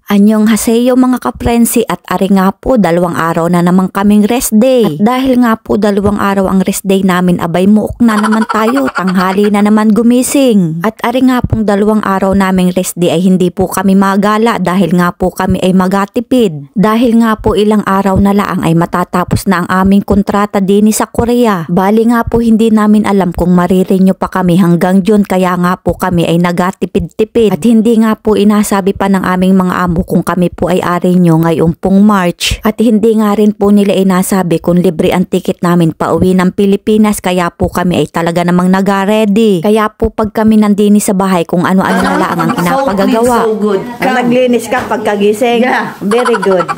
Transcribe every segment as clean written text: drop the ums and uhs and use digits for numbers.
Anyong haseyo mga kaprensi at ari nga po 2 araw na naman kaming rest day. At dahil nga po 2 araw ang rest day namin abay muok na naman tayo, tanghali na naman gumising. At ari nga pong 2 araw naming rest day ay hindi po kami magala dahil nga po kami ay magatipid. Dahil nga po ilang araw na lang ay matatapos na ang aming kontrata din sa Korea. Bali nga po hindi namin alam kung marirenew pa kami hanggang June kaya nga po kami ay nagatipid-tipid. At hindi nga po inasabi pa ng aming mga amo kung kami po ay ari nyo ngayong pong March. At hindi nga rin po nila inasabi kung libre ang ticket namin pauwi ng Pilipinas kaya po kami ay talaga namang nag-ready. Kaya po pag kami nandini sa bahay kung ano-ano na lang ang inapagagawa. So good. Naglinis ka pagkagising? Yeah. Very good.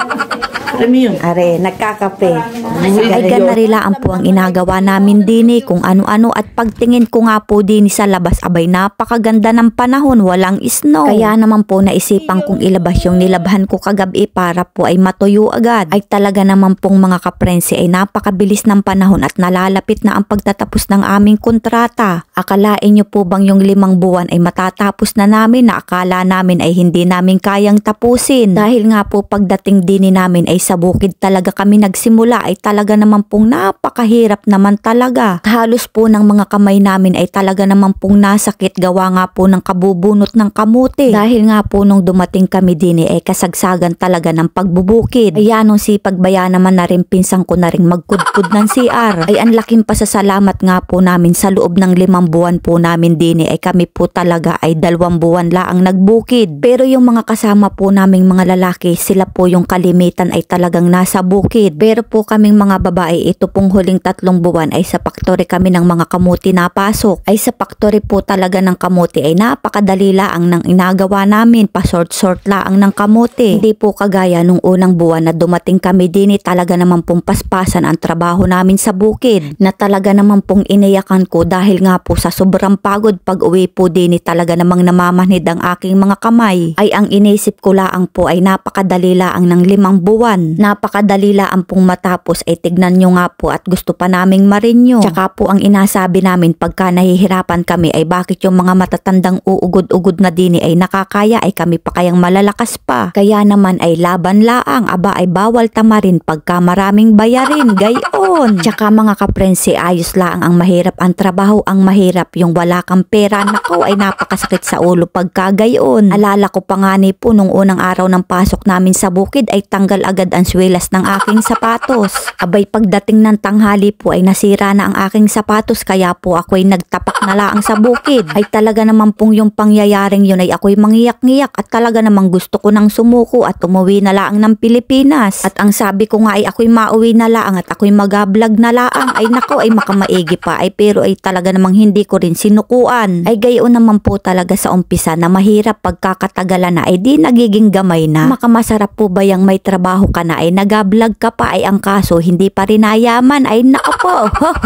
Are, nagkakape. Ay ganarilaan po ang inagawa namin dini kung ano-ano at pagtingin ko nga po dini sa labas abay napakaganda ng panahon, walang snow. Kaya naman po naisipan kong ilabas yung nilabhan ko kagabi para po ay matuyo agad. Ay talaga naman pong mga kaprensi ay napakabilis ng panahon at nalalapit na ang pagtatapos ng aming kontrata. Akalain nyo po bang yung 5 buwan ay matatapos na namin na akala namin ay hindi namin kayang tapusin. Dahil nga po pagdating dini namin ay sa bukid talaga kami nagsimula ay talaga naman pong napakahirap naman talaga. Halos po ng mga kamay namin ay talaga naman pong nasakit gawa nga po ng kabubunot ng kamuti. Dahil nga po nung dumating kami din ay kasagsagan talaga ng pagbubukid. Ay anong sipagbaya naman na rin pinsang ko na rin magkudkud ng CR. Ay ang laking pasasalamat nga po namin sa loob ng 5 buwan po namin din ay kami po talaga ay 2 buwan laang nagbukid. Pero yung mga kasama po naming mga lalaki sila po yung kalimitan ay talagang nasa bukid. Pero po kaming mga babae ito pong huling 3 buwan ay sa factory kami ng mga kamuti napasok. Ay sa factory po talaga ng kamuti ay napakadali laang ng inagawa namin, pa-sort-sort laang ng kamuti. Hindi po kagaya nung unang buwan na dumating kami din talaga naman pong paspasan ang trabaho namin sa bukid. Na talaga naman pong iniyakan ko dahil nga po sa sobrang pagod pag uwi po din talaga namang namamanhid ang aking mga kamay. Ay ang inisip ko laang po ay napakadali laang ng 5 buwan. Napakadali laang pong matapos ay tignan nyo nga po at gusto pa naming marinyo. Tsaka po ang inasabi namin pagka nahihirapan kami ay bakit yung mga matatandang uugod-ugod na dini ay nakakaya ay kami pa kayang malalakas pa. Kaya naman ay laban laang aba ay bawal tamarin pagka maraming bayarin gayon. Tsaka mga kaprensi ayos laang ang mahirap ang trabaho, ang mahirap yung wala kang pera. Nako ay napakasakit sa ulo pagka gayon. Alala ko pa nga ni po nung unang araw ng pasok namin sa bukid ay tanggal agad ang swelas ng aking sapatos. Abay pagdating ng tanghali po ay nasira na ang aking sapatos kaya po ako'y nagtapak na laang sa bukid. Ay talaga naman pong yung pangyayaring yun ay ako'y mangiyak-ngiyak at talaga namang gusto ko nang sumuko at umuwi na laang ng Pilipinas. At ang sabi ko nga ay ako'y mauwi na laang at ako'y mag-vlog na laang. Ay nako ay makamaigi pa ay pero ay talaga namang hindi ko rin sinukuan. Ay gayon naman po talaga sa umpisa na mahirap pagkakatagalan na ay di nagiging gamay na. Makamasarap po ba yung may trabaho ka na ay nag-vlog ka pa ay ang kaso hindi pa rin nayaman ay nako po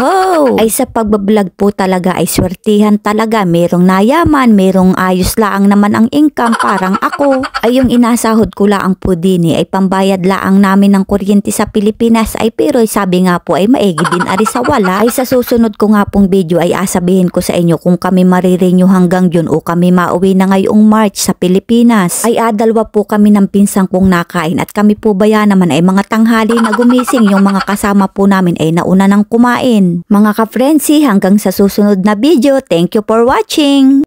ho. Ay sa pagbablog po talaga ay swertihan talaga, merong nayaman, merong ayos laang naman ang income parang ako. Ay yung inasahod ko laang po dini ay pambayad laang namin ng kuryente sa Pilipinas ay pero sabi nga po ay maigi din ari sa wala. Ay sa susunod ko nga pong video ay asabihin ko sa inyo kung kami marirenew hanggang June o kami mauwi na ngayong March sa Pilipinas. Ay adalwa po kami ng pinsang kong nakain at kami po baya naman ay mga tanghali na gumising, yung mga kasama po namin ay nauna nang kumain. Mga ka-frenzy hanggang sa susunod na video, thank you for watching!